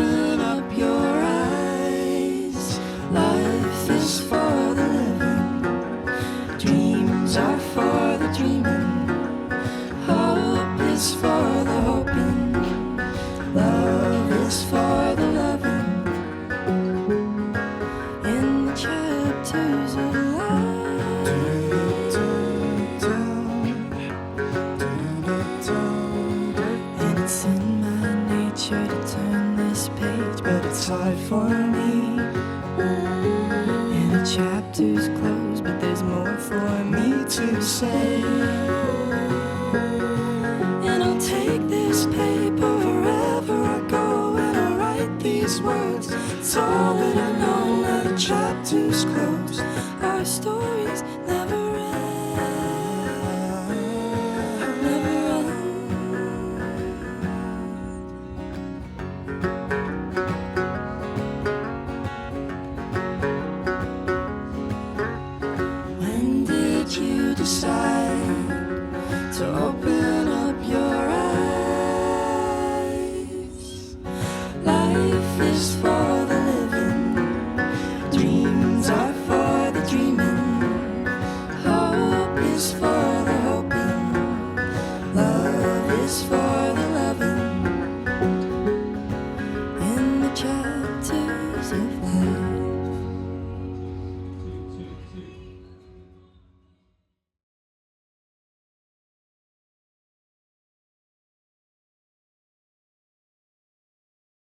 open up your eyes. Life is for the living, dreams are for the dreaming, hope is for the hoping, love is for the loving. In the chapters of life, and it's in my nature to turn this page, but it's hard for me. And the chapter's closed, but there's more for me to say. And I'll take this paper wherever I go, and I'll write these words. It's all that I know. Now the chapter's closed, our stories never end, never end. When did you decide to open up your eyes? Life is for